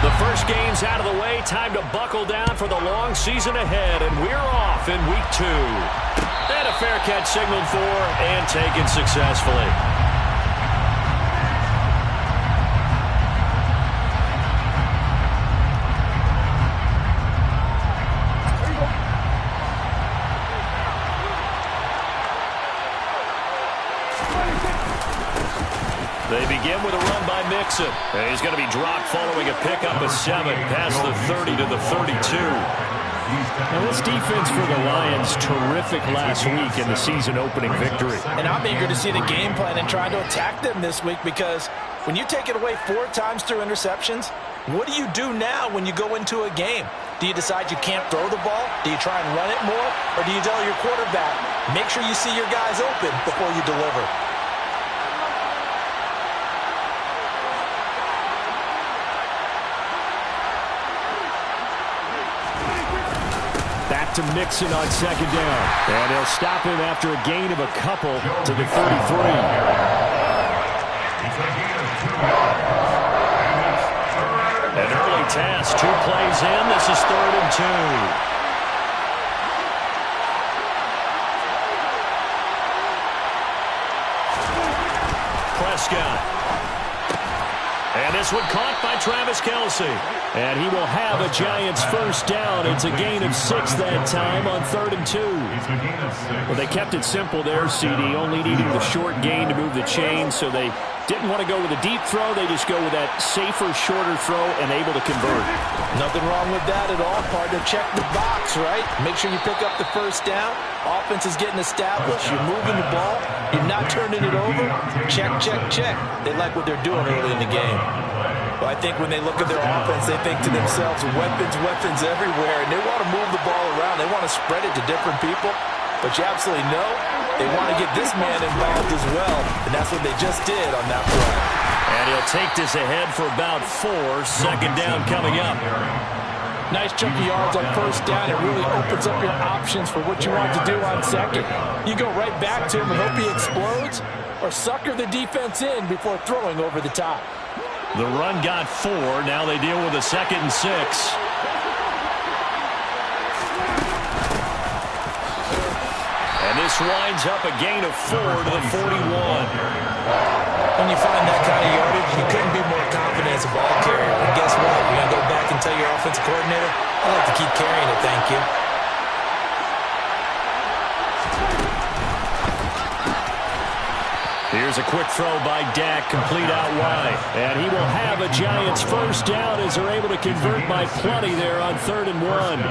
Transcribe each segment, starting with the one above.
The first game's out of the way. Time to buckle down for the long season ahead, and we're off in week 2. And a fair catch signaled for and taken successfully. They begin with a run by Mixon. And he's going to be dropped following a pickup of 7 past the 30 to the 32. Now this defense for the Lions, terrific last week in the season-opening victory. And I'm eager to see the game plan and try to attack them this week, because when you take it away 4 times through interceptions, what do you do now when you go into a game? Do you decide you can't throw the ball? Do you try and run it more? Or do you tell your quarterback, make sure you see your guys open before you deliver? Back to Mixon on 2nd down. And he'll stop him after a gain of a couple to the 33. An early task, 2 plays in. This is 3rd and 2. Prescott. And this one caught by Travis Kelce. And he will have a Giants first down. It's a gain of 6 that time on 3rd and 2. Well, they kept it simple there, CD, only needing the short gain to move the chain, so they didn't want to go with a deep throw. They just go with that safer, shorter throw and able to convert. Nothing wrong with that at all, partner. Check the box, right? Make sure you pick up the first down. Offense is getting established. You're moving the ball. You're not turning it over. Check, check, check. They like what they're doing early in the game. Well, I think when they look at their offense, they think to themselves, weapons, weapons everywhere, and they want to move the ball around. They want to spread it to different people. But you absolutely know they want to get this man involved as well, and that's what they just did on that play. And he'll take this ahead for about 4. 2nd down coming up. Nice chunky yards on first down. It really opens up your options for what you want to do on second. You go right back to him and hope he explodes, or sucker the defense in before throwing over the top. The run got 4. Now they deal with a 2nd and 6. And this winds up a gain of 4 to the 41. When you find that kind of yardage, you couldn't be more confident as a ball carrier. And guess what? You're going to go back and tell your offensive coordinator, I like to keep carrying it, thank you. Here's a quick throw by Dak, complete out wide. And he will have a Giants first down as they're able to convert by plenty there on 3rd and 1.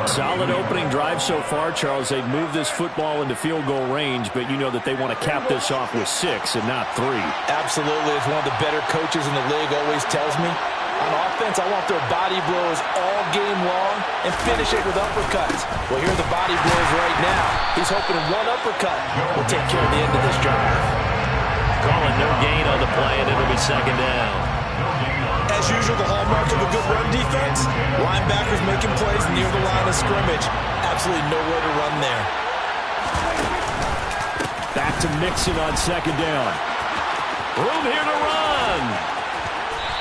Solid opening drive so far, Charles. They've moved this football into field goal range, but you know that they want to cap this off with 6 and not 3. Absolutely. As one of the better coaches in the league always tells me, on offense, I want their body blows all game long and finish it with uppercuts. Well, here are the body blows right now. He's hoping one uppercut will take care of the end of this drive. Calling no gain on the play, and it'll be 2nd down. As usual, the hallmark of a good run defense, linebackers making plays near the line of scrimmage. Absolutely nowhere to run there. Back to Mixon on 2nd down. Room here to run.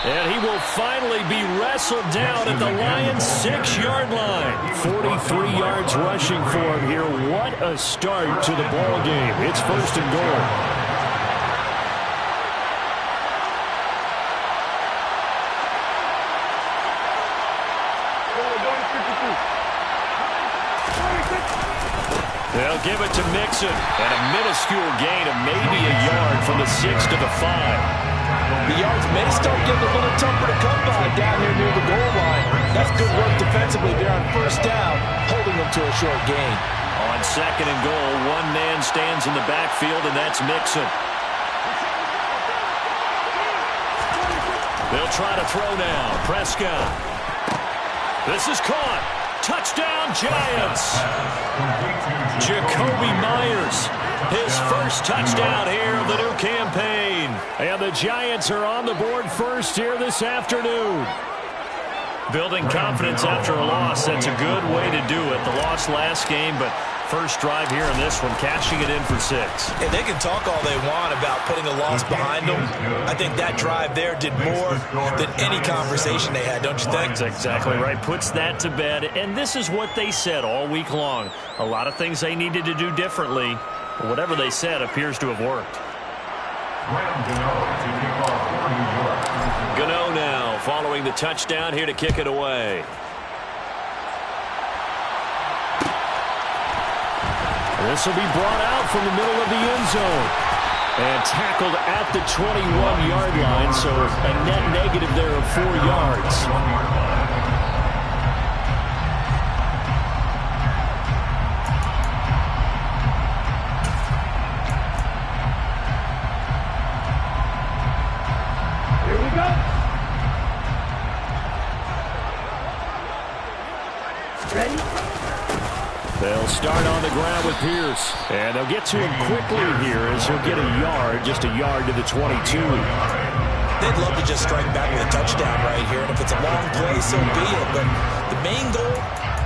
And he will finally be wrestled down at the Lions' 6-yard line. 43 yards rushing for him here. What a start to the ball game. It's 1st and goal. They'll give it to Mixon. And a minuscule gain of maybe a yard from the 6 to the 5. The yards may start getting a little tougher to come by down here near the goal line. That's good work defensively there on first down, holding them to a short gain. On 2nd and goal, one man stands in the backfield, and that's Mixon. They'll try to throw now. Prescott. This is caught. Touchdown, Giants. Jakobi Meyers, his first touchdown here of the new campaign. And the Giants are on the board first here this afternoon. Building confidence after a loss, that's a good way to do it. The loss last game, but First drive here in this one, cashing it in for 6. And they can talk all they want about putting a loss behind them. I think that drive there did more than any conversation they had, don't you think? That's exactly right. Puts that to bed. And this is what they said all week long. A lot of things they needed to do differently. But whatever they said appears to have worked. Gano now following the touchdown here to kick it away. This will be brought out from the middle of the end zone. And tackled at the 21-yard line, so a net negative there of 4 yards. They'll start on the ground with Pierce. And they'll get to him quickly here as he'll get a yard, just a yard to the 22. They'd love to just strike back with a touchdown right here. And if it's a long play, so be it. But the main goal,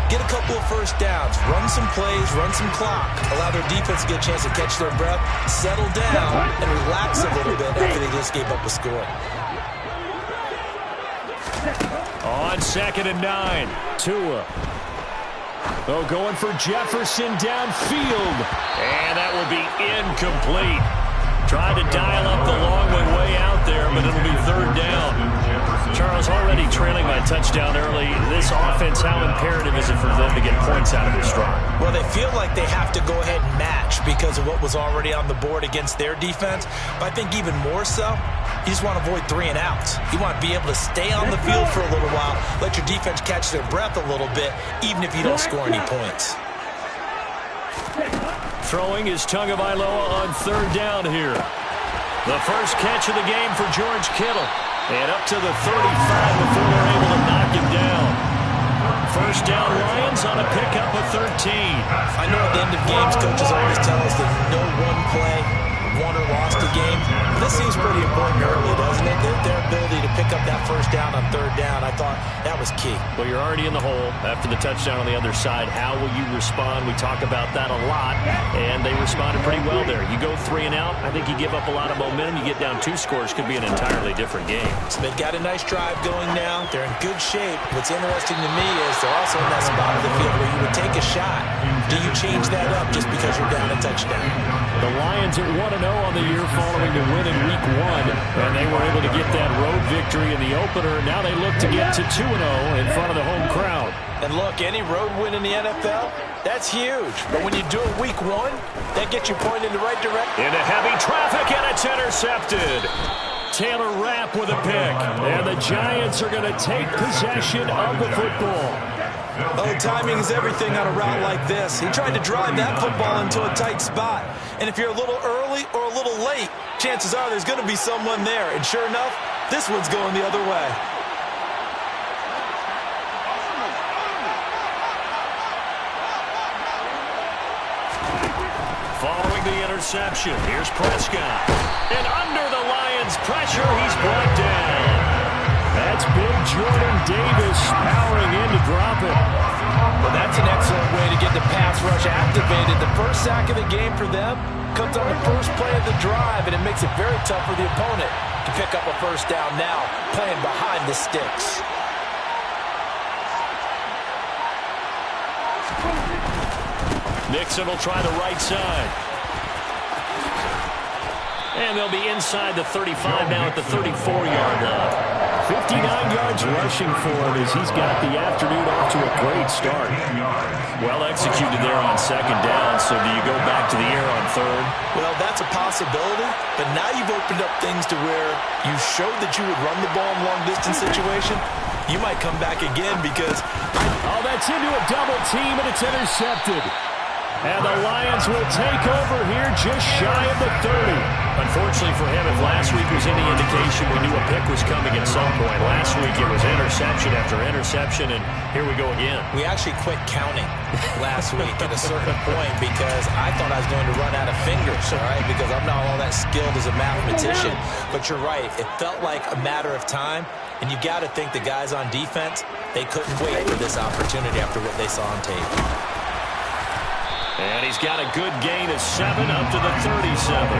get a couple of first downs. Run some plays, run some clock. Allow their defense to get a chance to catch their breath, settle down, and relax a little bit after they just gave up a score. On 2nd and 9, Tua. Oh, going for Jefferson downfield. And that will be incomplete. Tried to dial up the long one way out there, but it'll be 3rd down. Charles, already trailing by a touchdown early. This offense, how imperative is it for them to get points out of this drive? Well, they feel like they have to go ahead and match because of what was already on the board against their defense. But I think even more so, you just want to avoid 3 and outs. You want to be able to stay on the field for a little while, let your defense catch their breath a little bit, even if you don't score any points. Throwing is Tagovailoa on 3rd down here. The first catch of the game for George Kittle. And up to the 35 before they're able to knock him down. First down, Lions on a pickup of 13. I know at the end of games, coaches always tell us that no one play won or lost a game. This seems pretty important early, doesn't it? Their ability to pick up that first down on 3rd down, I thought that was key. Well, you're already in the hole after the touchdown on the other side. How will you respond? We talk about that a lot, and they responded pretty well there. You go 3 and out, I think you give up a lot of momentum. You get down 2 scores, could be an entirely different game. So they've got a nice drive going now. They're in good shape. What's interesting to me is they're also in that spot of the field where you would take a shot. Do you change that up just because you're down a touchdown? The Lions at 1-0 on the year following the win in Week 1, and they were able to get that road victory in the opener. Now they look to get to 2-0 in front of the home crowd. And look, any road win in the NFL, that's huge. But when you do it Week 1, that gets you pointed in the right direction. Into heavy traffic, and it's intercepted. Taylor Rapp with a pick, and the Giants are going to take possession of the football. Oh, timing is everything on a route like this. He tried to drive that football into a tight spot. And if you're a little early or a little late, chances are there's going to be someone there. And sure enough, this one's going the other way. Following the interception, here's Prescott. And under the Lions' pressure, he's brought down. That's big Jordan Davis powering in to drop it. Well, that's an excellent way to get the pass rush activated. The first sack of the game for them comes on the first play of the drive, and it makes it very tough for the opponent to pick up a first down now, playing behind the sticks. Nixon will try the right side. And they'll be inside the 35 now at the 34-yard line. 59 yards rushing for him as he's got the afternoon off to a great start. Well executed there on 2nd down, so do you go back to the air on 3rd? Well, that's a possibility, but now you've opened up things to where you showed that you would run the ball in long-distance situation. You might come back again because... Oh, that's into a double team, and it's intercepted. And the Lions will take over here just shy of the 30. Unfortunately for him, if last week was any indication, we knew a pick was coming at some point. Last week it was interception after interception, and here we go again. We actually quit counting last week at a certain point because I thought I was going to run out of fingers, all right, because I'm not all that skilled as a mathematician. But you're right. It felt like a matter of time, and you got to think the guys on defense, they couldn't wait for this opportunity after what they saw on tape. And he's got a good gain of 7 up to the 37.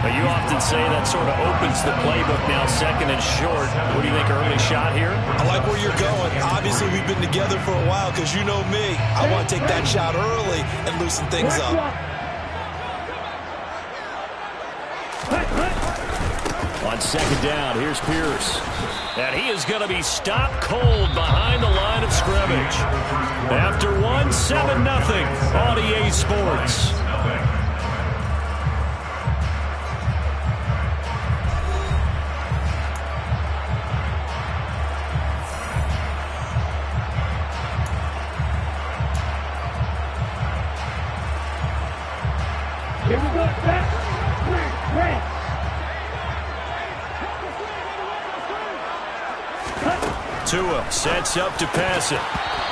But you often say that sort of opens the playbook now, second and short. What do you think, early shot here? I like where you're going. Obviously, we've been together for a while because you know me. I want to take that shot early and loosen things up. On second down, here's Pierce. And he is going to be stopped cold behind the line of scrimmage. After 1, 7-0 on EA Sports. Here we go. Tua sets up to pass it.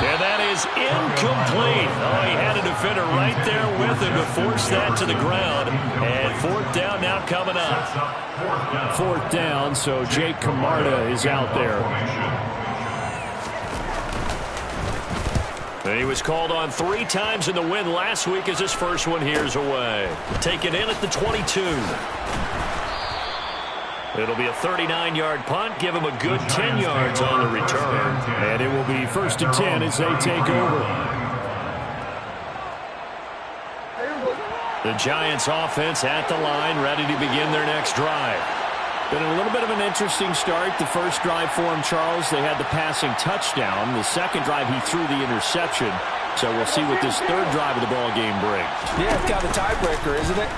And that is incomplete. Oh, he had a defender right there with him to force that to the ground. And fourth down now coming up. Fourth down, so Jake Camarda is out there. He was called on 3 times in the win last week as his first one here's away. Taken in at the 22. It'll be a 39-yard punt. Give him a good 10 yards on the return. And it will be 1st and 10 as they take over. The Giants offense at the line, ready to begin their next drive. Been a little bit of an interesting start. The first drive for him, Charles, they had the passing touchdown. The second drive, he threw the interception. So we'll see what this third drive of the ball game brings. Yeah, it's got a tiebreaker, isn't it?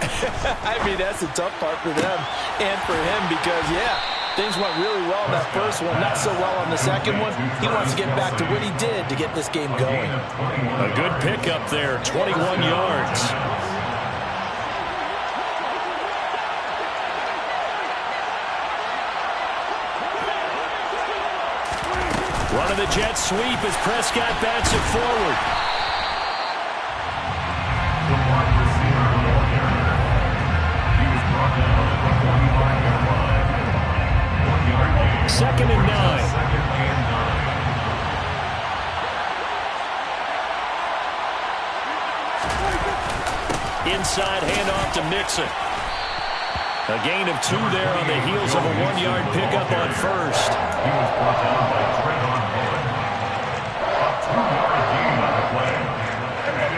I mean, that's the tough part for them and for him because, yeah, things went really well in that first one, not so well on the second one. He wants to get back to what he did to get this game going. A good pickup there, 21 yards. Running the jet sweep as Prescott bats it forward. Second and 9. Inside handoff to Mixon. A gain of 2 there on the heels of a 1-yard pickup on first.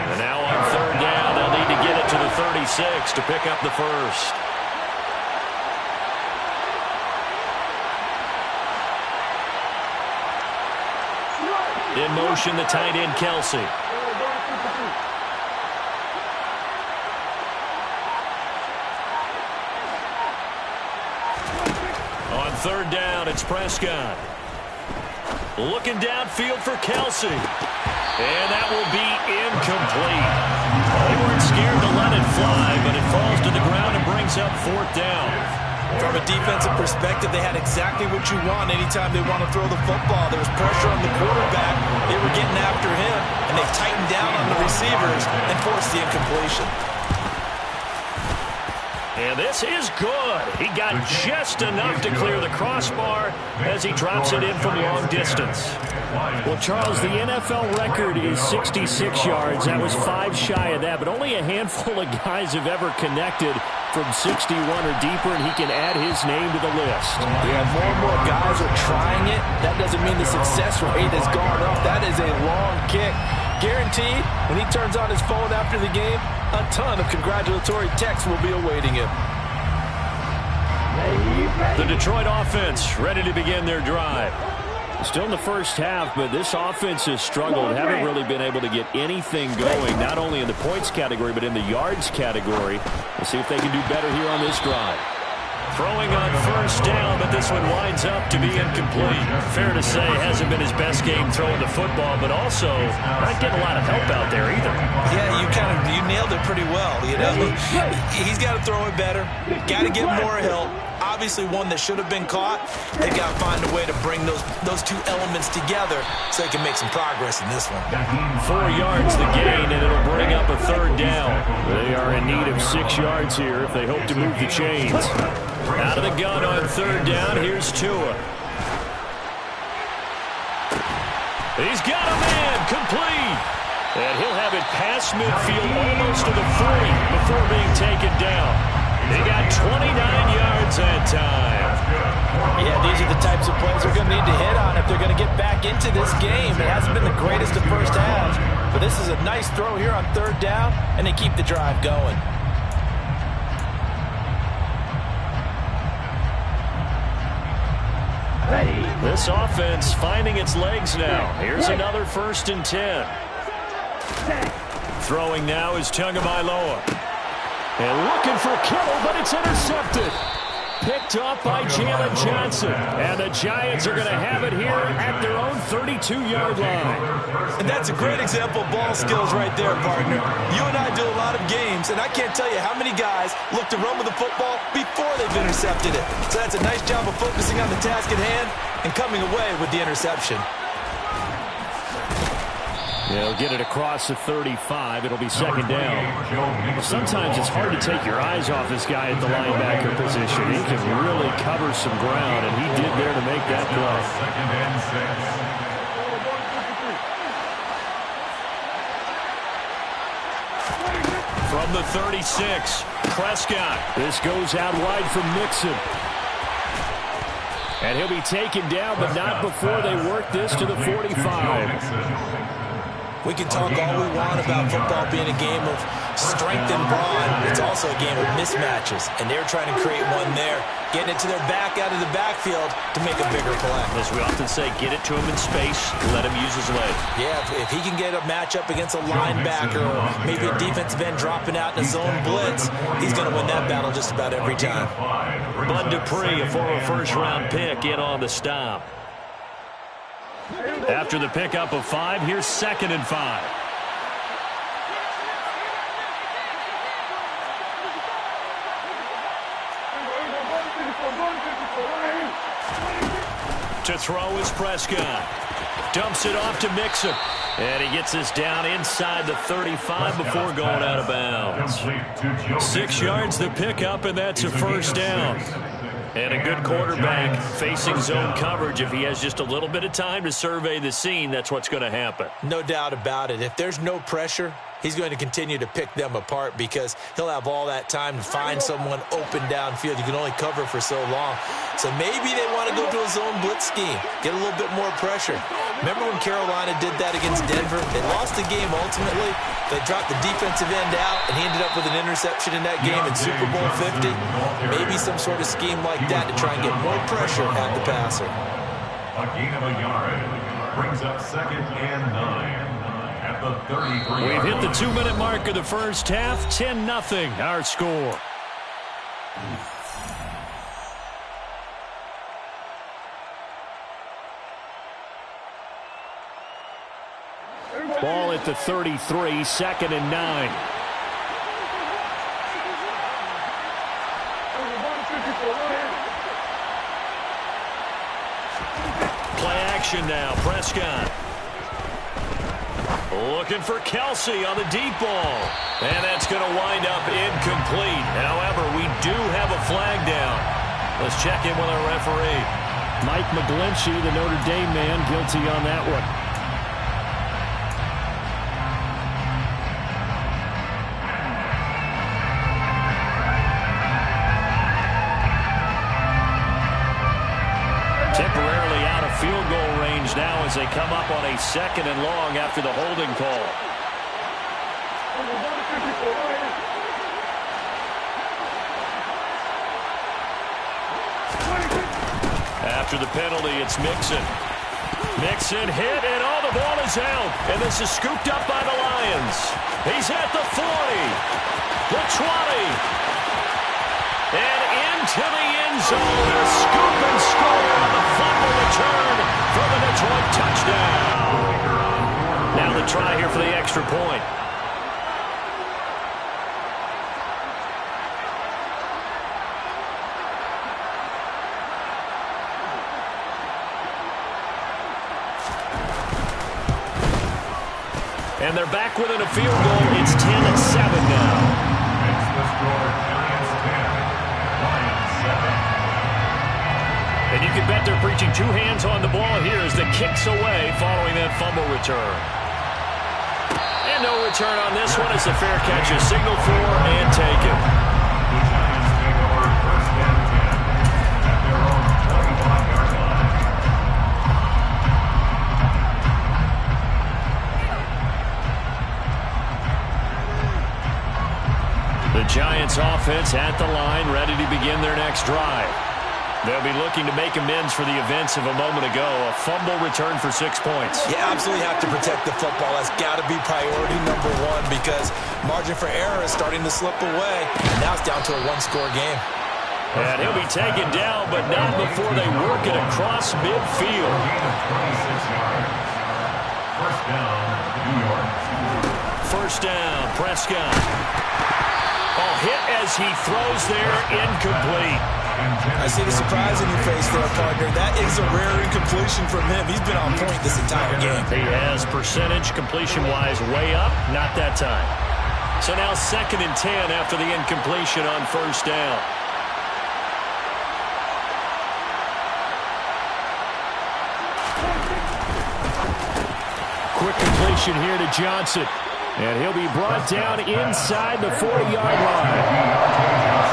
And now on third down, they'll need to get it to the 36 to pick up the first. In motion, the tight end, Kelsey. On third down, it's Prescott. Looking downfield for Kelsey. And that will be incomplete. They weren't scared to let it fly, but it falls to the ground and brings up fourth down. From a defensive perspective, they had exactly what you want anytime they want to throw the football. There was pressure on the quarterback. They were getting after him, and they tightened down on the receivers and forced the incompletion. And this is good. He got just enough to clear the crossbar as he drops it in from long distance. Well, Charles, the NFL record is 66 yards. That was 5 shy of that, but only a handful of guys have ever connected from 61 or deeper, and he can add his name to the list. Yeah, more and more guys are trying it. That doesn't mean the success rate has gone up. That is a long kick. Guaranteed, when he turns on his phone after the game, a ton of congratulatory texts will be awaiting him. The Detroit offense ready to begin their drive. Still in the first half, but this offense has struggled. Haven't really been able to get anything going, not only in the points category, but in the yards category. We'll see if they can do better here on this drive. Throwing on first down, but this one winds up to be incomplete. Fair to say, hasn't been his best game throwing the football, but also not getting a lot of help out there either. Yeah, you nailed it pretty well. You know, he's got to throw it better. Got to get more help. Obviously, one that should have been caught. They got to find a way to bring those two elements together so they can make some progress in this one. 4 yards the gain, and it'll bring up a third down. They are in need of 6 yards here if they hope to move the chains. Out of the gun on third down, here's Tua. He's got a man, complete. And he'll have it past midfield almost to the 40 before being taken down. He got 29 yards that time. Yeah, these are the types of plays they're going to need to hit on if they're going to get back into this game. It hasn't been the greatest of first halves, but this is a nice throw here on third down, and they keep the drive going. This offense finding its legs now. Here's another 1st and 10. Throwing now is Tagovailoa. And looking for Kittle, but it's intercepted. Picked off by Jalen Johnson. And the Giants are going to have it here at their own 32-yard line. And that's a great example of ball skills right there, partner. You and I do a lot of games, and I can't tell you how many guys look to run with the football before they've intercepted it. So that's a nice job of focusing on the task at hand and coming away with the interception. They'll get it across the 35. It'll be 2nd down. Sometimes it's hard to take your eyes off this guy at the linebacker position. He can really cover some ground, and he did there to make that play. 2nd and 6. From the 36, Prescott. This goes out wide from Mixon. And he'll be taken down, but not before they work this to the 45. We can talk all we want about football being a game of strength and brawn. It's also a game of mismatches, and they're trying to create one there, getting it to their back out of the backfield to make a bigger play. As we often say, get it to him in space, let him use his leg. Yeah, if he can get a matchup against a linebacker or maybe a defensive end dropping out in a zone blitz, he's going to win that battle just about every time. Bud Dupree, a former first-round pick, in on the stop. After the pickup of 5, here's 2nd and 5. To throw is Prescott. Dumps it off to Mixon. And he gets this down inside the 35 before going out of bounds. 6 yards the pickup, and that's a 1st down. And a good quarterback facing zone coverage. If he has just a little bit of time to survey the scene, that's what's going to happen. No doubt about it. If there's no pressure, he's going to continue to pick them apart because he'll have all that time to find someone open downfield. You can only cover for so long. So maybe they want to go to a zone blitz scheme, get a little bit more pressure. Remember when Carolina did that against Denver? They lost the game ultimately. They dropped the defensive end out, and he ended up with an interception in that game in Super Bowl 50. Maybe some sort of scheme like that to try and get more pressure at the passer. A gain of a yard brings up 2nd and 9 at the 33. We've hit the 2-minute mark of the first half. 10-0 our score. Ball at the 33, 2nd and 9. Play action now, Prescott. Looking for Kelsey on the deep ball. And that's going to wind up incomplete. However, we do have a flag down. Let's check in with our referee. Mike McGlinchey, the Notre Dame man, guilty on that one. Temporarily out of field goal range now as they come up on a 2nd and long after the holding call. After the penalty, it's Mixon. Mixon hit, and all the ball is out. And this is scooped up by the Lions. He's at the 40, the 20. And into the end zone, a scoop and score on the fumble return for the Detroit touchdown. Now the try here for the extra point. And they're back within a field goal. It's 10-7 now. It's the score, Giants 10, Lions 7. And you can bet they're preaching 2 hands on the ball here as the kick's away following that fumble return. And no return on this one. It's a fair catch, a signal for and taken. The Giants take over first and 10 at their own 25-yard line. The Giants offense at the line, ready to begin their next drive. They'll be looking to make amends for the events of a moment ago. A fumble return for 6 points. You absolutely have to protect the football. That's got to be priority number one because margin for error is starting to slip away. And now it's down to a one-score game. And he'll be taken down, but not before they work it across midfield. Gain of 26 yards. First down, New York. First down, Prescott. Hit as he throws there, incomplete. I see the surprise in your face there, partner. That is a rare incompletion from him. He's been on point this entire game. He has percentage completion-wise way up, not that time. So now 2nd and 10 after the incompletion on first down. Quick completion here to Johnson. And he'll be brought down inside the 40-yard line.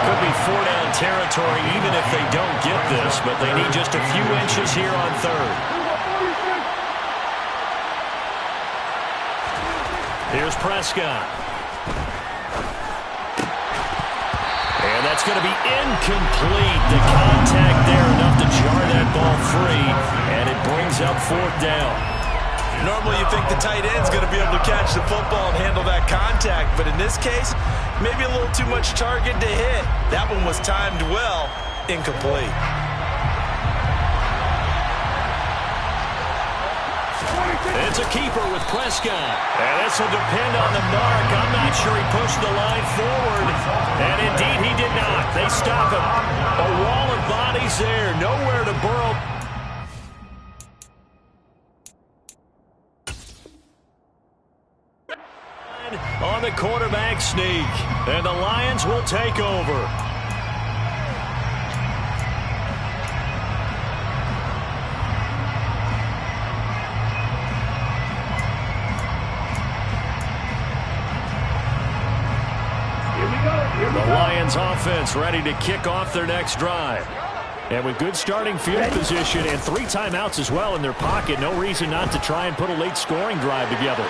Could be 4-down territory even if they don't get this, but they need just a few inches here on 3rd. Here's Prescott. And that's going to be incomplete. The contact there enough to jar that ball free, and it brings up 4th down. Normally you think the tight end's going to be able to catch the football and handle that contact, but in this case, maybe a little too much target to hit. That one was timed well, incomplete. It's a keeper with Prescott. And this will depend on the mark. I'm not sure he pushed the line forward. And indeed he did not. They stop him. A wall of bodies there. Nowhere to burrow. On the quarterback sneak. And the Lions will take over. The Lions offense ready to kick off their next drive. And with good starting field position and 3 timeouts as well in their pocket, no reason not to try and put a late scoring drive together.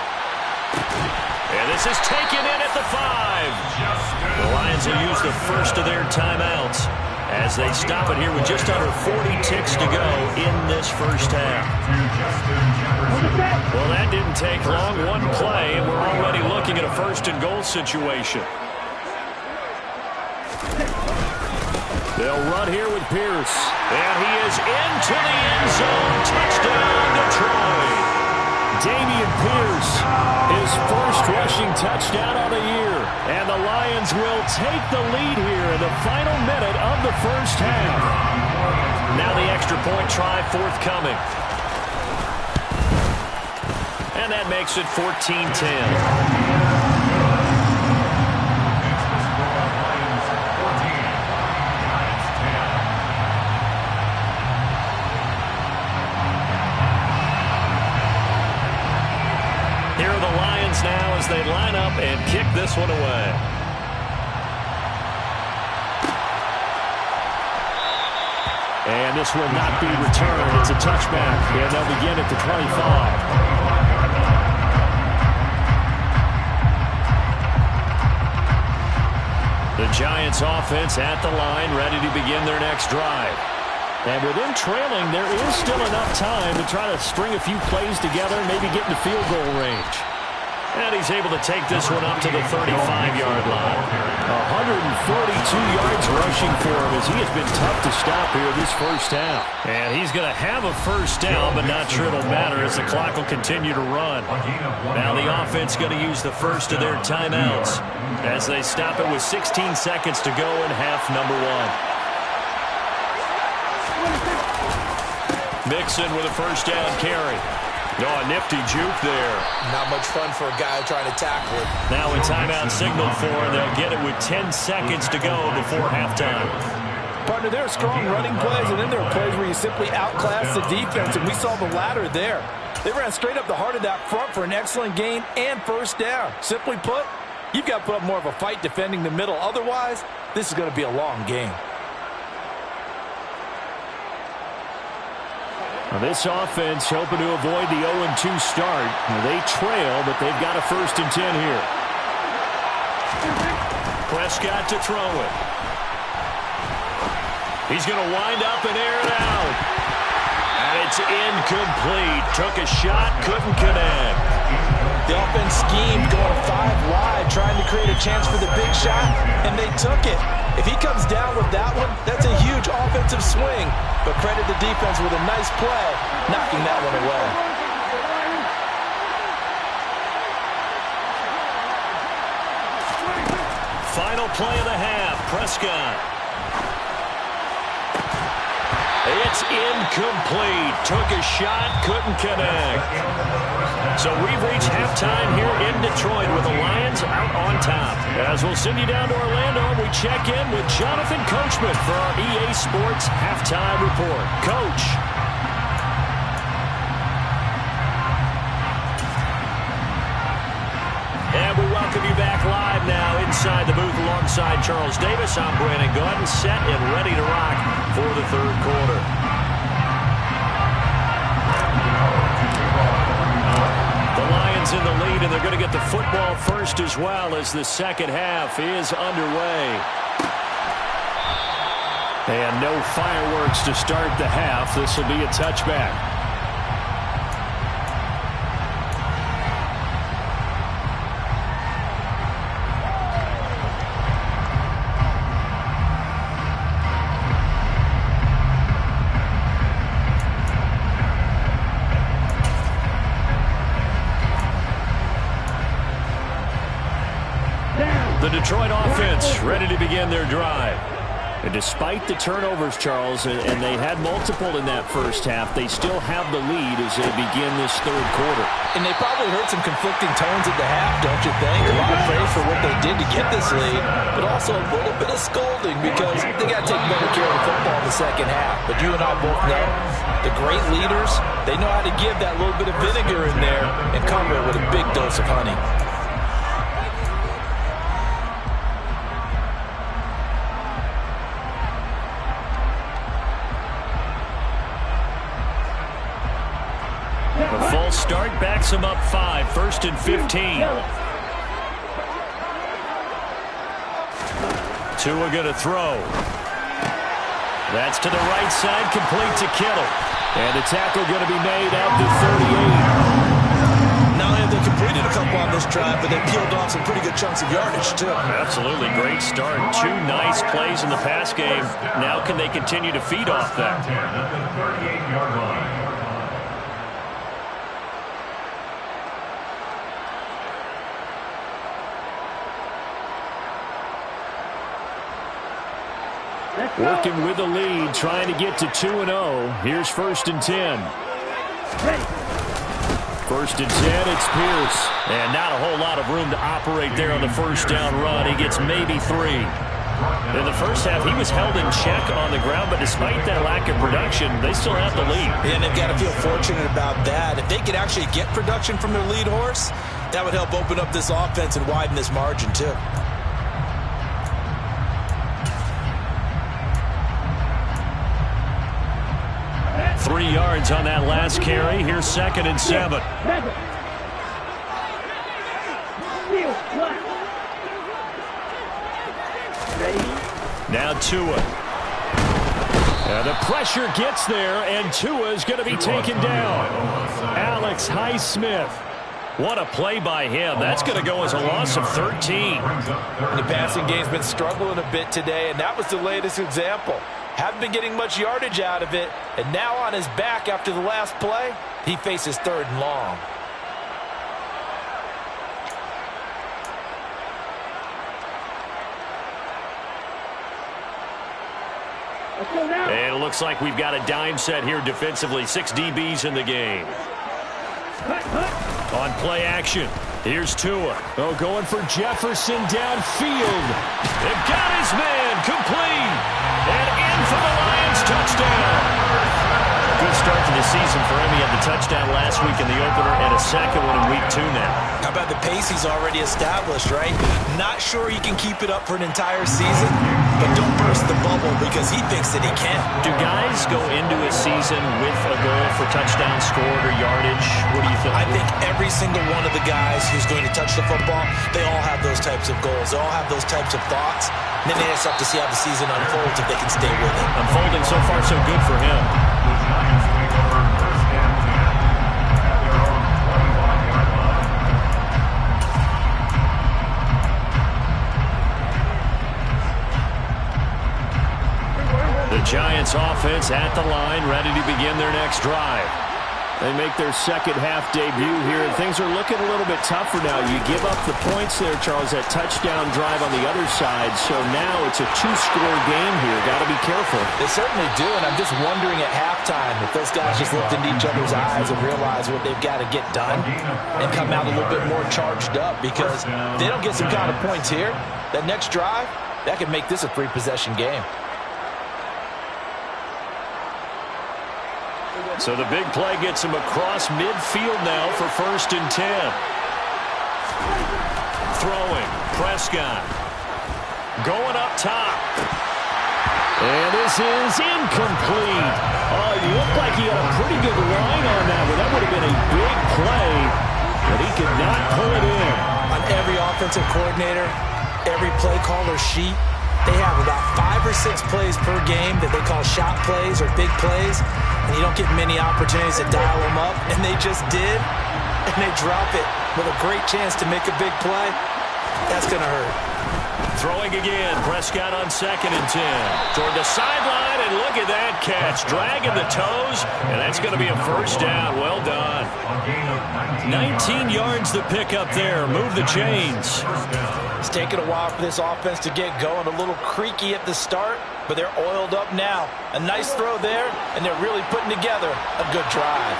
And this is taken in at the 5. The Lions will use the first of their timeouts as they stop it here with just under 40 ticks to go in this first half. Well, that didn't take long. One play, and we're already looking at a 1st and goal situation. They'll run here with Pierce. And he is into the end zone. Touchdown, Detroit. Dameon Pierce, his first rushing touchdown of the year. And the Lions will take the lead here in the final minute of the first half. Now the extra point try forthcoming. And that makes it 14-10. Here are the Lions now as they line up and kick this one away. And this will not be returned. It's a touchback, and they'll begin at the 25. The Giants offense at the line, ready to begin their next drive. And with them trailing, there is still enough time to try to string a few plays together, maybe get into field goal range. And he's able to take this one up to the 35-yard line. 142 yards rushing for him as he has been tough to stop here this first half. And he's going to have a first down, but not sure it'll matter as the clock will continue to run. Now the offense going to use the first of their timeouts as they stop it with 16 seconds to go in half number 1. Mixon with a first down carry. Oh, a nifty juke there. Not much fun for a guy trying to tackle it. Now a timeout signaled for, and they'll get it with 10 seconds to go before halftime. Partner, there are strong running plays, and then there are plays where you simply outclass the defense, and we saw the latter there. They ran straight up the heart of that front for an excellent gain and first down. Simply put, you've got to put up more of a fight defending the middle. Otherwise, this is going to be a long game. Well, this offense hoping to avoid the 0-2 start. They trail, but they've got a 1st and 10 here. Prescott to throw it. He's going to wind up and air it out. And it's incomplete. Took a shot, couldn't connect. The offense schemed going 5 wide, trying to create a chance for the big shot, and they took it. If he comes down with that one, that's a huge offensive swing. But credit the defense with a nice play, knocking that one away. Final play of the half, Prescott. It's incomplete. Took a shot, couldn't connect. So we've reached halftime here in Detroit with the Lions out on top. As we'll send you down to Orlando, we check in with Jonathan Coachman for our EA Sports Halftime Report. Coach. And we welcome you back live now inside the booth alongside Charles Davis. I'm Brandon Gaudin, set and ready to rock for the 3rd quarter. The Lions in the lead, and they're going to get the football first as well as the second half is underway. And no fireworks to start the half. This will be a touchback. The Detroit offense ready to begin their drive. And despite the turnovers, Charles, and they had multiple in that first half, they still have the lead as they begin this 3rd quarter. And they probably heard some conflicting tones at the half, don't you think? A lot of praise for what they did to get this lead, but also a little bit of scolding because they got to take better care of the football in the second half. But you and I both know the great leaders, they know how to give that little bit of vinegar in there and cover it with a big dose of honey. A false start backs him up 5, 1st and 15. Tua going to throw. That's to the right side, complete to Kittle. And the tackle going to be made out to 38. Not only have they completed a couple on this drive, but they peeled off some pretty good chunks of yardage, too. Absolutely great start. 2 nice plays in the pass game. Now can they continue to feed off that? The 38-yard line. Working with the lead, trying to get to 2-0. Here's 1st and 10. 1st and 10, it's Pierce. And not a whole lot of room to operate there on the first down run. He gets maybe 3. In the first half, he was held in check on the ground, but despite that lack of production, they still have the lead. And they've got to feel fortunate about that. If they could actually get production from their lead horse, that would help open up this offense and widen this margin, too. 3 yards on that last carry. Here's 2nd and 7. Now Tua. The pressure gets there, and Tua is going to be taken down. Alex Highsmith. What a play by him. That's going to go as a loss of 13. The passing game's been struggling a bit today, and that was the latest example. Haven't been getting much yardage out of it, and now on his back after the last play, he faces 3rd and long. And it looks like we've got a dime set here defensively. 6 DBs in the game. On play action, here's Tua. Oh, going for Jefferson downfield. They've got his man complete. And in for the Lions touchdown. good start to the season for him. He had the touchdown last week in the opener and a second one in week 2 now. How about the pace he's already established, right? Not sure he can keep it up for an entire season, but don't burst the bubble because he thinks that he can. Do guys go into a season with a goal for touchdown scored or yardage? What do you think? I think every single one of the guys who's going to touch the football, they all have those types of goals. They all have those types of thoughts. And then they just have to see how the season unfolds if they can stay with it. Unfolding so far so good for him. The Giants take over first and 10 at their own 25-yard line. The Giants offense at the line, ready to begin their next drive. They make their second half debut here, and things are looking a little bit tougher now. You give up the points there, Charles, that touchdown drive on the other side. So now it's a 2-score game here. Got to be careful. They certainly do, and I'm just wondering at halftime if those guys just looked into each other's eyes and realize what they've got to get done and come out a little bit more charged up, because if they don't get some kind of points here, that next drive, that could make this a 3-possession game. So the big play gets him across midfield now for first and 10. Throwing, Prescott. Going up top. And this is incomplete. Oh, he looked like he had a pretty good line on that, but that would have been a big play, but he could not pull it in. On every offensive coordinator, every play caller sheet, they have about 5 or 6 plays per game that they call shot plays or big plays, and you don't get many opportunities to dial them up, and they just did, and they drop it with a great chance to make a big play. That's going to hurt. Throwing again, Prescott on second and 10. Toward the sideline, and look at that catch. Dragging the toes, and that's going to be a first down. Well done. 19 yards the pick up there. Move the chains. It's taken a while for this offense to get going. A little creaky at the start, but they're oiled up now. A nice throw there, and they're really putting together a good drive.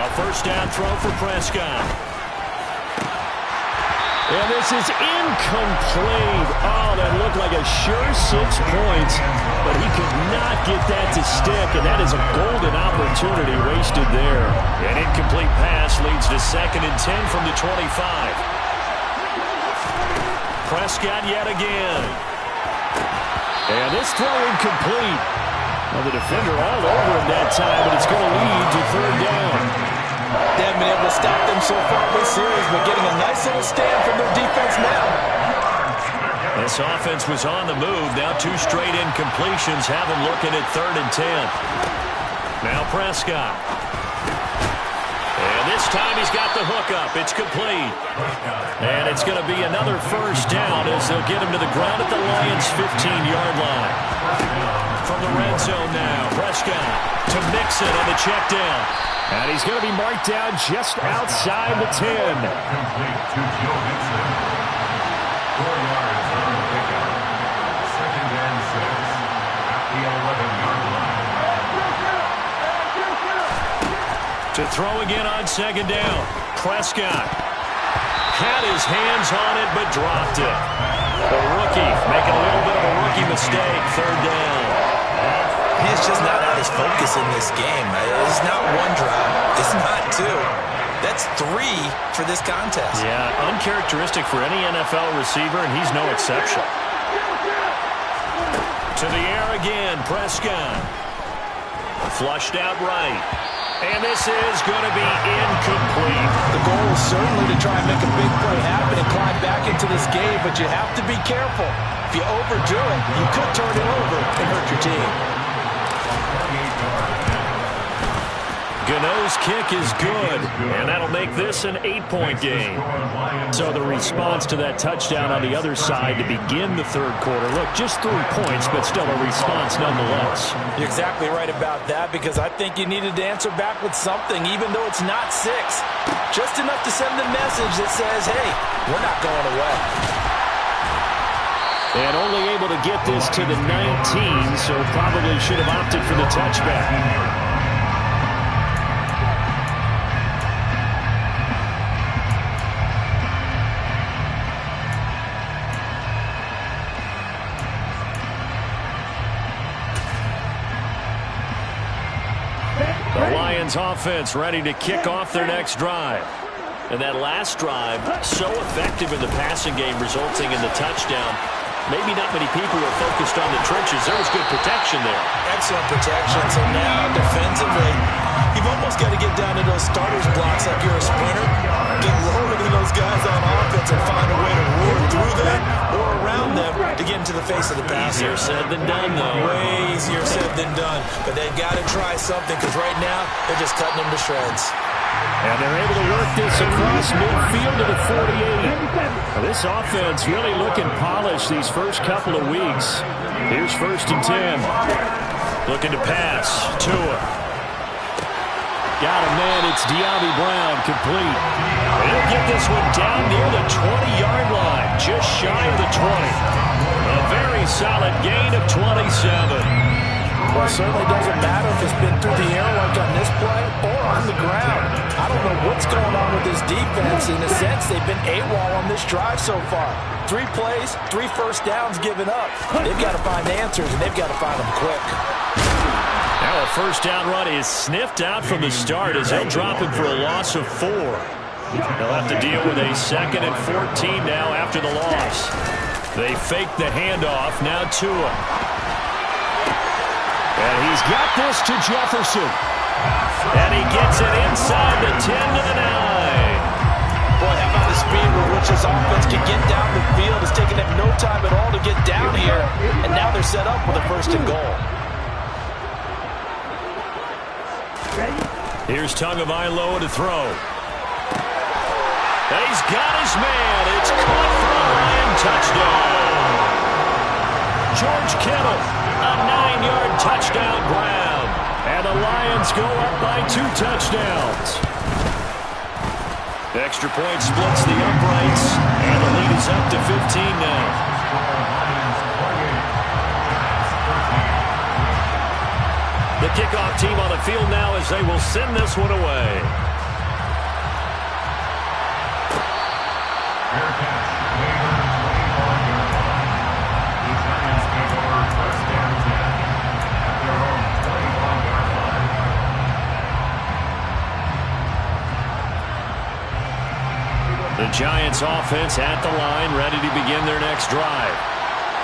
A first down throw for Prescott. And this is incomplete. Oh, that looked like a sure 6 points, but he could not get that to stick, and that is a golden opportunity wasted there. An incomplete pass leads to second and 10 from the 25. Prescott yet again. And this throw incomplete. Well, the defender all over him that time, but it's going to lead to third down. They haven't been able to stop them so far this series, but getting a nice little stand from their defense now. This offense was on the move. Now 2 straight incompletions have them looking at third and 10. Now Prescott. And this time he's got the hook up. It's complete. And it's going to be another first down as they'll get him to the ground at the Lions' 15-yard line. From the red zone now, Prescott to Mixon on the check down. And he's going to be marked down just outside the 10. Complete to Joe Mixon. 4 yards on the pickup. Second and 6 at the 11-yard line. To throw again on second down. Prescott had his hands on it but dropped it. The rookie making a little bit of a rookie mistake. Third down. He's just not at his focus in this game. It's not 1 drop. It's not 2. That's 3 for this contest. Yeah, uncharacteristic for any NFL receiver, and he's no exception. To the air again, Prescott. Flushed out right. And this is going to be incomplete. The goal is certainly to try and make a big play happen and climb back into this game, but you have to be careful. If you overdo it, you could turn it over and hurt your team. Gano's kick is good, and that'll make this an 8-point game. So the response to that touchdown on the other side to begin the third quarter. Look, just 3 points, but still a response nonetheless. You're exactly right about that, because I think you needed to answer back with something, even though it's not 6. Just enough to send the message that says, hey, we're not going away. And only able to get this to the 19, so probably should have opted for the touchback. Lions offense ready to kick off their next drive. And that last drive, so effective in the passing game, resulting in the touchdown. Maybe not many people were focused on the trenches. There was good protection there. Excellent protection. So now, defensively, you've almost got to get down to those starters blocks like you're a sprinter. Get lower than those guys on offense and find a way to roar through them or around them to get into the face of the passer. Easier said than done, though. Way easier said than done. But they've got to try something because right now, they're just cutting them to shreds. And they're able to work this across midfield to the 48. Now, this offense really looking polished these first couple of weeks. Here's 1st and 10. Looking to pass. Tua. Got him, man. It's De'Ami Brown, complete. And he'll get this one down near the 20-yard line, just shy of the 20. A very solid gain of 27. Well, it certainly doesn't matter if it's been through the air like on this play or on the ground. I don't know what's going on with this defense. In a sense, they've been AWOL on this drive so far. 3 plays, 3 first downs given up. They've got to find answers, and they've got to find them quick. Now a first down run is sniffed out from the start as they'll drop him for a loss of 4. They'll have to deal with a 2nd and 14 now after the loss. They fake the handoff. Now Tua. And he's got this to Jefferson. And he gets it inside the 10 to the 9. Boy, how about the speed with which this offense can get down the field? It's taken them no time at all to get down here. And now they're set up with a 1st and goal. Here's Tagovailoa to throw. And he's got his man. It's caught for a Lion touchdown. George Kittle, a 9-yard touchdown grab. And the Lions go up by 2 touchdowns. The extra point splits the uprights, and the lead is up to 15 now. The kickoff team on the field now as they will send this one away. The Giants offense at the line, ready to begin their next drive.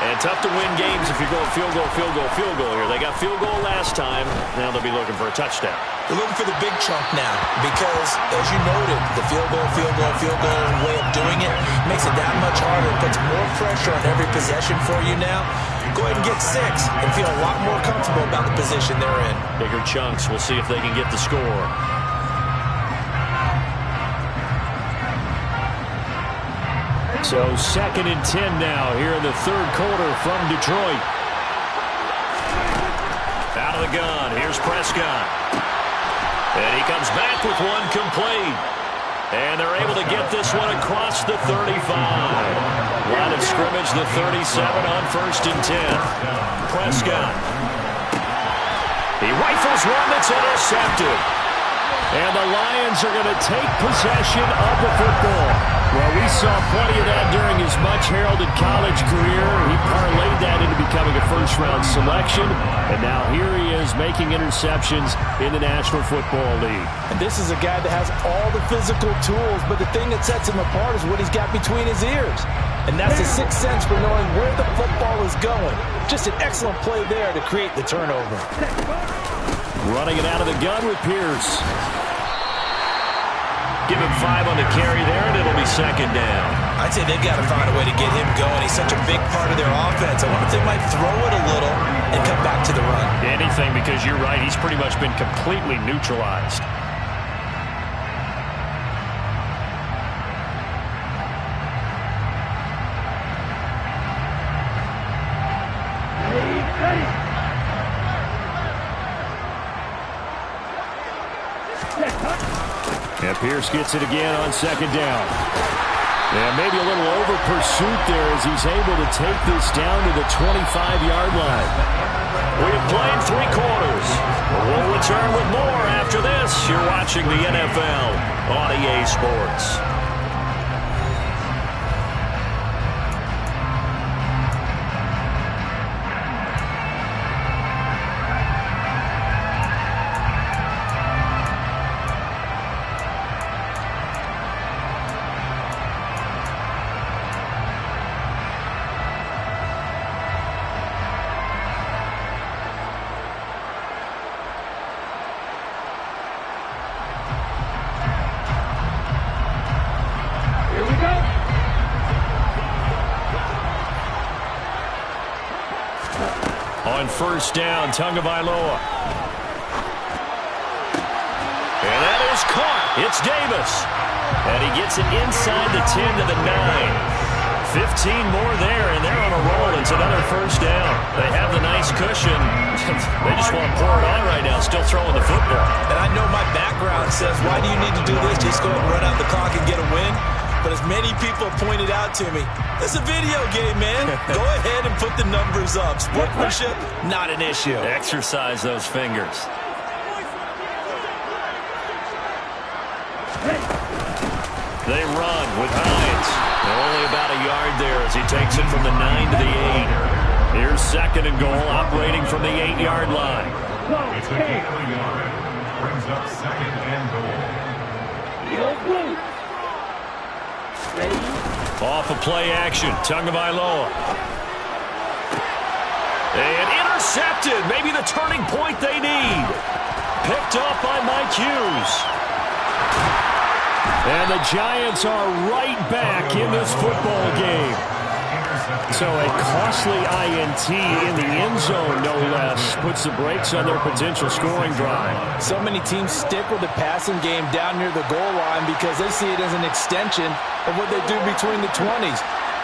And tough to win games if you're going field goal, field goal, field goal here. They got field goal last time. Now they'll be looking for a touchdown. They're looking for the big chunk now because, as you noted, the field goal way of doing it makes it that much harder. It puts more pressure on every possession for you now. Go ahead and get 6 and feel a lot more comfortable about the position they're in. Bigger chunks. We'll see if they can get the score. So 2nd and 10 now here in the 3rd quarter from Detroit. Out of the gun. Here's Prescott. And he comes back with one complete. And they're able to get this one across the 35. Line of scrimmage, the 37 on 1st and 10. Prescott. He rifles one that's intercepted. And the Lions are going to take possession of the football. Well, we saw plenty of that during his much-heralded college career. He parlayed that into becoming a first-round selection. And now here he is making interceptions in the National Football League. And this is a guy that has all the physical tools, but the thing that sets him apart is what he's got between his ears. And that's a 6th sense for knowing where the football is going. Just an excellent play there to create the turnover. Running it out of the gun with Pierce. Give him 5 on the carry there, and it'll be 2nd down. I'd say they've got to find a way to get him going. He's such a big part of their offense. I wonder if they might throw it a little and come back to the run. Anything, because you're right. He's pretty much been completely neutralized. And Pierce gets it again on 2nd down. And maybe a little over pursuit there as he's able to take this down to the 25-yard line. We've played 3 quarters. We'll return with more after this. You're watching the NFL on EA Sports. On first down, Tagovailoa. And that is caught. It's Davis. And he gets it inside the 10 to the 9. 15 more there, and they're on a roll. It's another first down. They have the nice cushion. They just want to pour it on right now, still throwing the football. And I know my background says, why do you need to do this? Just go ahead and run out the clock and get a win. But as many people pointed out to me, it's a video game, man. Go ahead and put the numbers up. Sportsmanship, not an issue. Exercise those fingers. They run with Hines. They're only about a yard there as he takes it from the 9 to the 8. Here's second and goal, operating from the 8-yard line. It's a gain of a yard. Brings up second and goal. Off a play action, Tagovailoa. And intercepted. Maybe the turning point they need. Picked up by Mike Hughes. And the Giants are right back in this football game. So a costly INT in the end zone, no less, puts the brakes on their potential scoring drive. So many teams stick with the passing game down near the goal line because they see it as an extension of what they do between the 20s.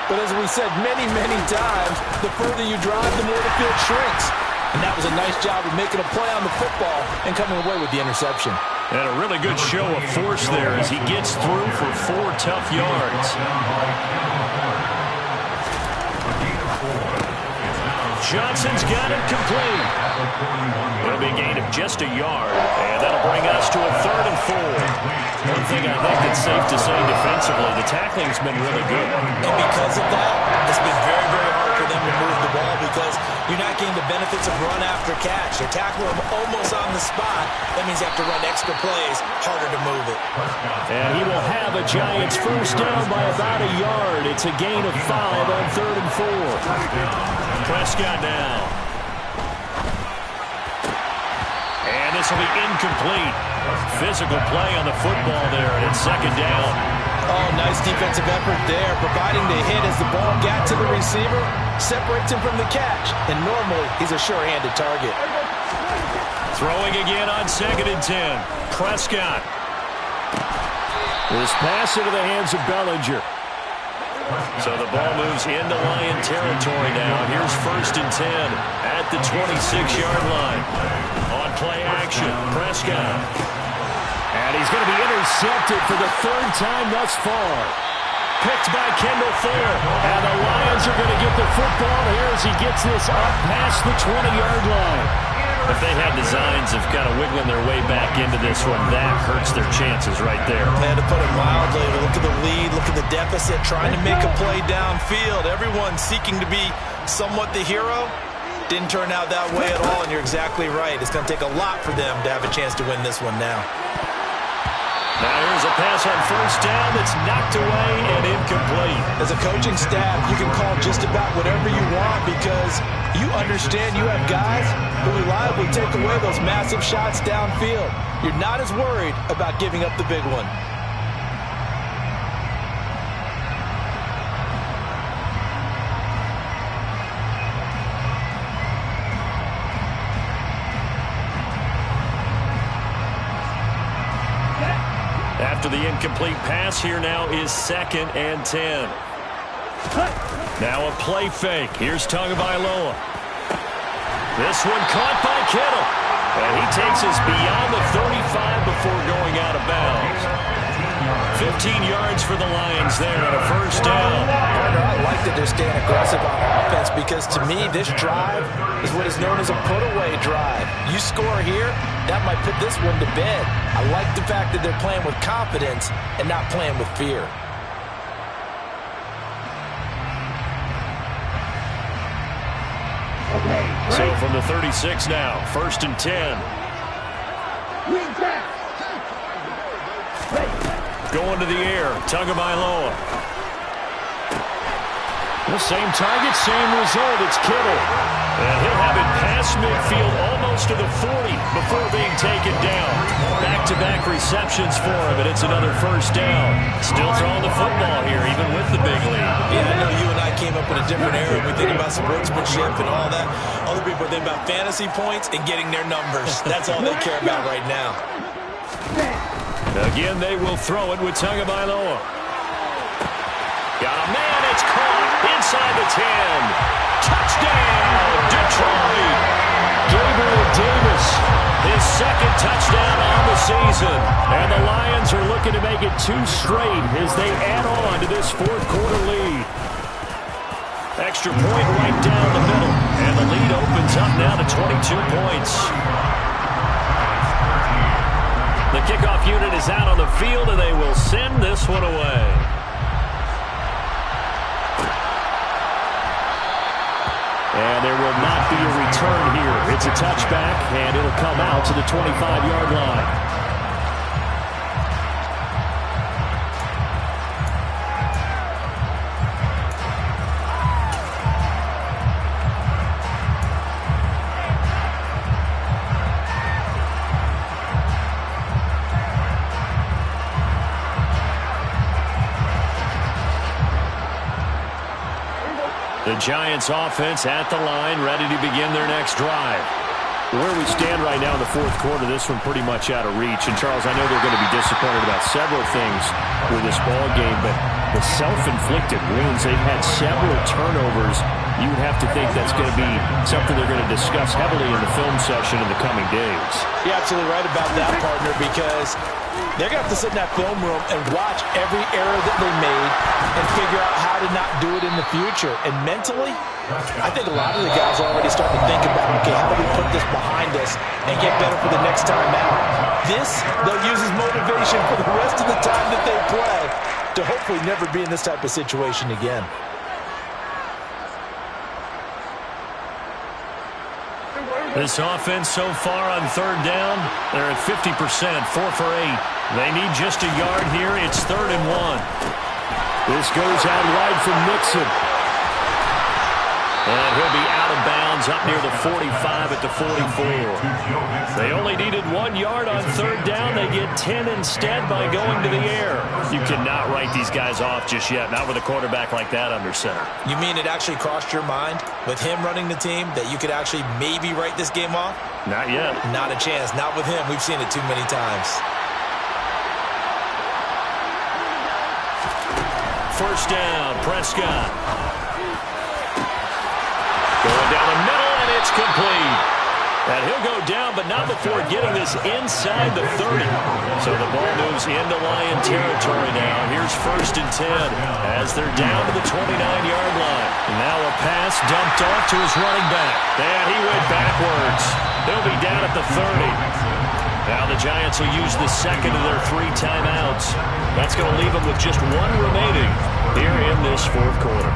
But as we said many, many times, the further you drive, the more the field shrinks. And that was a nice job of making a play on the football and coming away with the interception. And a really good show of force there as he gets through for 4 tough yards. Johnson's got it complete. It'll be a gain of just a yard, and that'll bring us to a 3rd and 4. One thing I think that's safe to say defensively, the tackling's been really good. And because of that, it's been very, very hard for them to move the ball because you're not getting the benefits of run after catch. They're tackling them almost on the spot. That means you have to run extra plays, harder to move it. And he will have a Giants first down by about a yard. It's a gain of 5 on 3rd and 4. Prescott now. And this will be incomplete. Physical play on the football there, and it's 2nd down. Oh, nice defensive effort there, providing the hit as the ball got to the receiver, separates him from the catch, and normally he's a sure-handed target. Throwing again on 2nd and 10. Prescott. This pass into the hands of Bellinger. So the ball moves into Lion territory now. Here's 1st and 10 at the 26-yard line. On play action, Prescott. And he's going to be intercepted for the 3rd time thus far. Picked by Kendall Fuller. And the Lions are going to get the football here as he gets this up past the 20-yard line. If they had designs of kind of wiggling their way back into this one, that hurts their chances right there. They had to put it mildly. Look at the lead, look at the deficit, trying to make a play downfield. Everyone seeking to be somewhat the hero. Didn't turn out that way at all, and you're exactly right. It's going to take a lot for them to have a chance to win this one now. Now here's a pass on 1st down that's knocked away and incomplete. As a coaching staff, you can call just about whatever you want because you understand you have guys who reliably take away those massive shots downfield. You're not as worried about giving up the big one. After the incomplete pass, here now is 2nd and 10. Now a play fake. Here's Tagovailoa. This one caught by Kittle. And he takes us beyond the 35 before going out of bounds. 15 yards for the Lions there and a 1st down. I like that they're staying aggressive on offense because to me this drive is what is known as a put-away drive. You score here, that might put this one to bed. I like the fact that they're playing with confidence and not playing with fear. So from the 36 now, 1st and 10. Going to the air, Tagovailoa. The same target, same result. It's Kittle. And he'll have it past midfield almost to the 40 before being taken down. Back-to-back receptions for him, and it's another first down. Still throwing the football here, even with the big lead. Yeah, I know you and I came up in a different era. We think about sportsmanship and all that. Other people think about fantasy points and getting their numbers. That's all they care about right now. Again, they will throw it with Tagovailoa. Got a man, it's caught inside the 10. Touchdown, Detroit! Gabriel Davis, his second touchdown on the season. And the Lions are looking to make it 2 straight as they add on to this fourth quarter lead. Extra point right down the middle. And the lead opens up now to 22 points. The kickoff unit is out on the field, and they will send this one away. And there will not be a return here. It's a touchback, and it'll come out to the 25-yard line. The Giants offense at the line, ready to begin their next drive. Where we stand right now in the fourth quarter, this one pretty much out of reach. And, Charles, I know they're going to be disappointed about several things with this ball game, but the self-inflicted wounds, they've had several turnovers. You would have to think that's going to be something they're going to discuss heavily in the film session in the coming days. You're absolutely right about that, partner, because they're going to have to sit in that film room and watch every error that they made and figure out how to not do it in the future. And mentally, I think a lot of the guys are already starting to think about, okay, how do we put this behind us and get better for the next time out? This, they'll use as motivation for the rest of the time that they play to hopefully never be in this type of situation again. This offense so far on third down, they're at 50%, 4 for 8. They need just a yard here. It's 3rd and 1. This goes out wide from Mixon. And he'll be out of bounds up near the 45 at the 44. They only needed 1 yard on third down. They get 10 instead by going to the air. You cannot write these guys off just yet, not with a quarterback like that under center. You mean it actually crossed your mind with him running the team that you could actually maybe write this game off? Not yet. Not a chance. Not with him. We've seen it too many times. First down, Prescott. Going down the middle, and it's complete. And he'll go down, but not before getting this inside the 30. So the ball moves into Lion territory now. Here's 1st and 10 as they're down to the 29-yard line. Now a pass dumped off to his running back. And he went backwards. They'll be down at the 30. Now the Giants will use the second of their 3 timeouts. That's going to leave them with just 1 remaining here in this fourth quarter.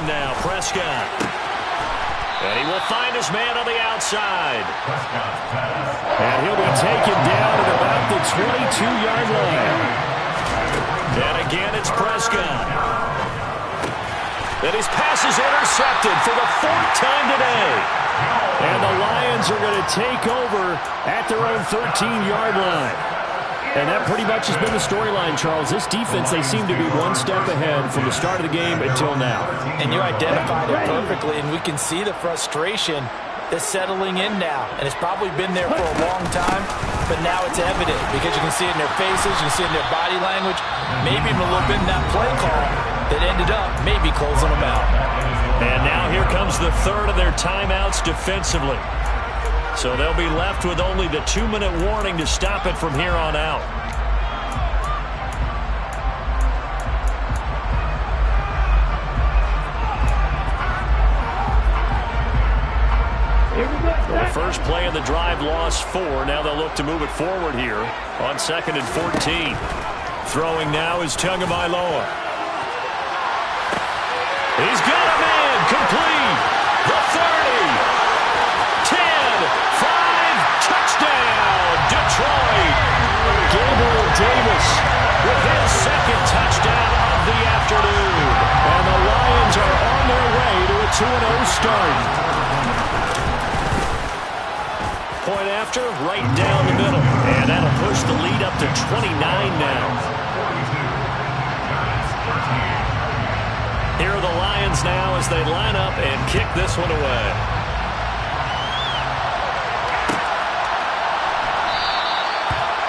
Now, Prescott. And he will find his man on the outside. And he'll be taken down at about the 22-yard line. And again, it's Prescott. And his pass is intercepted for the 4th time today. And the Lions are going to take over at their own 13-yard line. And that pretty much has been the storyline, Charles. This defense, they seem to be 1 step ahead from the start of the game until now. And you identified it perfectly, and we can see the frustration that's settling in now. And it's probably been there for a long time, but now it's evident because you can see it in their faces, you can see it in their body language, maybe even a little bit in that play call that ended up maybe closing them out. And now here comes the 3rd of their timeouts defensively. So they'll be left with only the 2-minute warning to stop it from here on out. The first play and the drive lost 4. Now they'll look to move it forward here on 2nd and 14. Throwing now is Tagovailoa. He's got a man complete. The 30. 10. 5. Touchdown. Detroit. Gabriel Davis with his 2nd touchdown of the afternoon. And the Lions are on their way to a 2-0 start. Point after, right down the middle. And that'll push the lead up to 29 now. Here are the Lions now as they line up and kick this one away.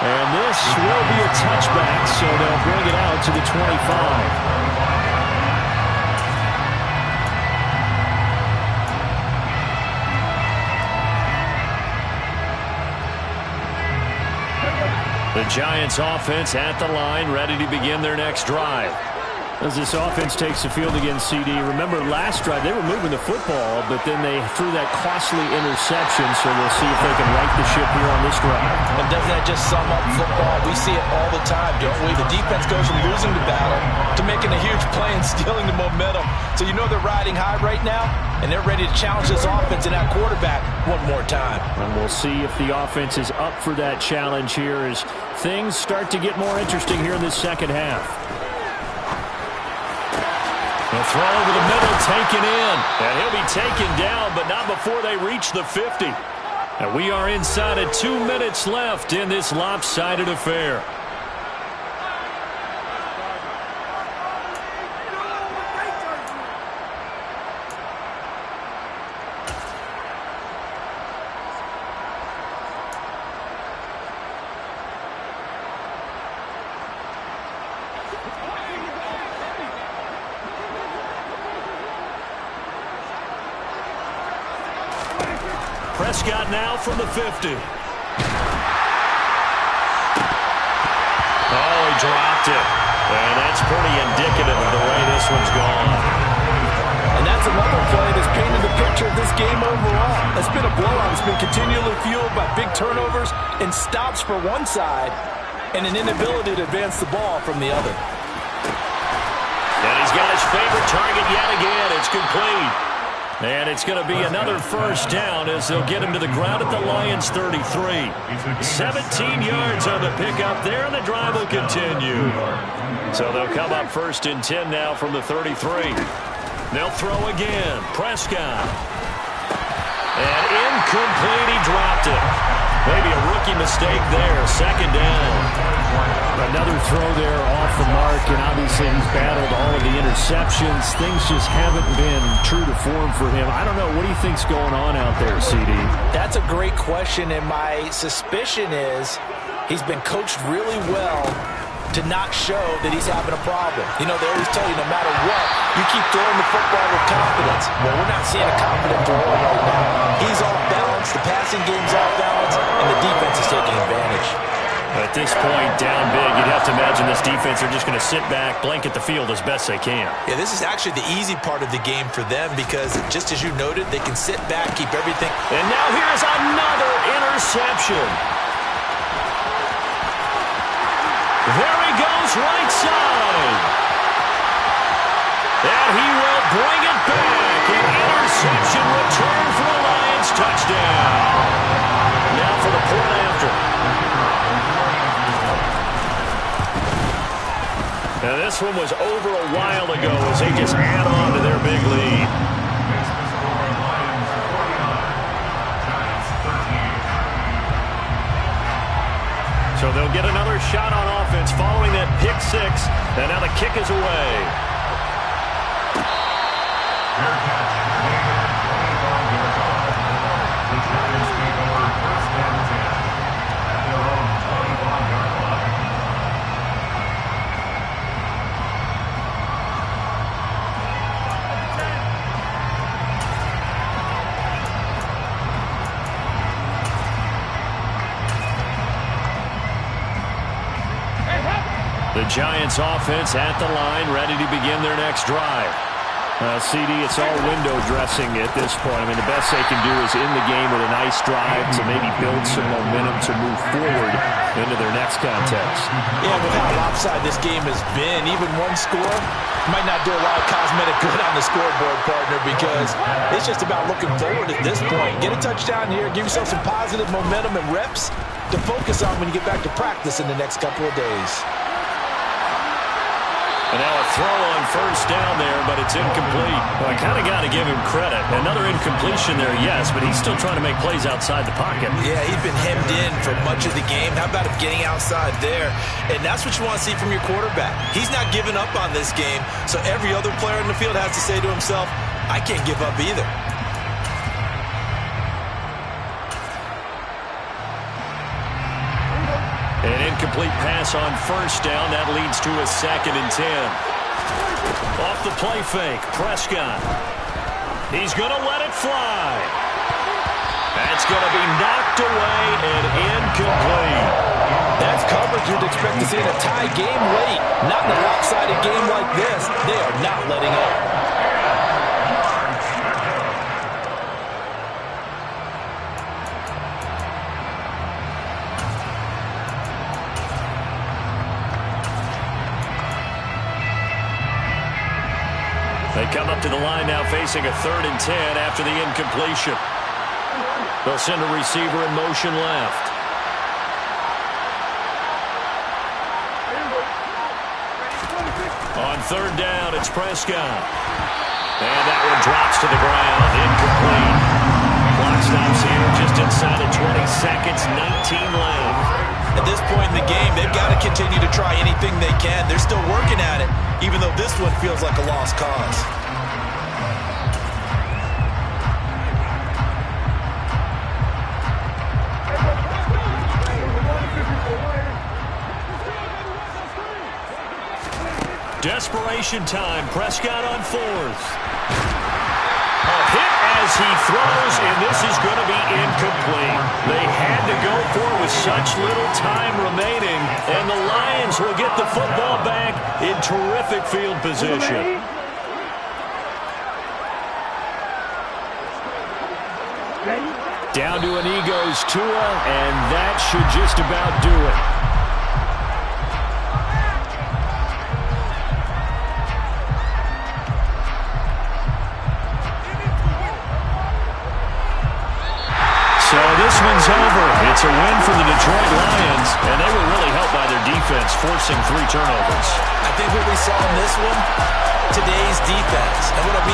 And this will be a touchback, so they'll bring it out to the 25. The Giants offense at the line, ready to begin their next drive. As this offense takes the field against CD, remember last drive they were moving the football, but then they threw that costly interception, so we'll see if they can right the ship here on this drive. And doesn't that just sum up football? We see it all the time, don't we? The defense goes from losing the battle to making a huge play and stealing the momentum. So you know they're riding high right now, and they're ready to challenge this offense and that quarterback one more time. And we'll see if the offense is up for that challenge here as things start to get more interesting here in this second half. The throw over the middle, taken in. And he'll be taken down, but not before they reach the 50. And we are inside of 2 minutes left in this lopsided affair. Prescott now from the 50. Oh, he dropped it. And that's pretty indicative of the way this one's gone. And that's another play that's painted the picture of this game overall. It's been a blowout. It's been continually fueled by big turnovers and stops for one side and an inability to advance the ball from the other. And he's got his favorite target yet again. It's complete. And it's going to be another first down as they'll get him to the ground at the Lions 33. 17 yards on the pickup there, and the drive will continue. So they'll come up 1st and 10 now from the 33. They'll throw again. Prescott. And incomplete. He dropped it. Maybe a rookie mistake there. 2nd down. Another throw there off the mark, and obviously he's battled all of the interceptions. Things just haven't been true to form for him. I don't know. What do you think's going on out there, CD? That's a great question, and my suspicion is he's been coached really well to not show that he's having a problem. You know, they always tell you no matter what, you keep throwing the football with confidence. Well, we're not seeing a confident thrower right now. He's off balance, the passing game's off balance, and the defense is taking advantage. At this point, down big, you'd have to imagine this defense are just going to sit back, blanket the field as best they can. Yeah, this is actually the easy part of the game for them because, just as you noted, they can sit back, keep everything. And now here's another interception. There he goes, right side. And he will bring it back. An interception return for the Lions, touchdown. Now for the point after. Now this one was over a while ago as they just add on to their big lead. So they'll get another shot on offense following that pick 6, and now the kick is away. The Giants offense at the line, ready to begin their next drive. CD, it's all window dressing at this point. I mean, the best they can do is in the game with a nice drive to maybe build some momentum to move forward into their next contest. Yeah, with how lopsided this game has been, even one score might not do a lot of cosmetic good on the scoreboard, partner, because it's just about looking forward at this point. Get a touchdown here, give yourself some positive momentum and reps to focus on when you get back to practice in the next couple of days. And now a throw on first down there, but it's incomplete. Well, I kind of got to give him credit. Another incompletion there, yes, but he's still trying to make plays outside the pocket. Yeah, he's been hemmed in for much of the game. How about him getting outside there? And that's what you want to see from your quarterback. He's not giving up on this game, so every other player in the field has to say to himself, I can't give up either. An incomplete pass on first down. That leads to a 2nd and 10. Off the play fake, Prescott. He's going to let it fly. That's going to be knocked away and incomplete. That's coverage you'd expect to see in a tie game late. Not in a lopsided game like this. They are not letting up. They come up to the line now facing a 3rd and 10 after the incompletion. They'll send a receiver in motion left. On 3rd down, it's Prescott. And that one drops to the ground. Incomplete. Clock stops here just inside of 20 seconds, 19 left. At this point in the game, they've got to continue to try anything they can. They're still working at it, even though this one feels like a lost cause. Desperation time. Prescott on 4th. A hit as he throws, and this is going to be incomplete. They had to go for it with such little time remaining, and the Lions will get the football back in terrific field position. Down to an Eagles Tua, and that should just about do it. So this one's over. It's a win for the Detroit Lions, and they were really helped by their defense, forcing 3 turnovers. I think what we saw in this one, today's defense. And what I mean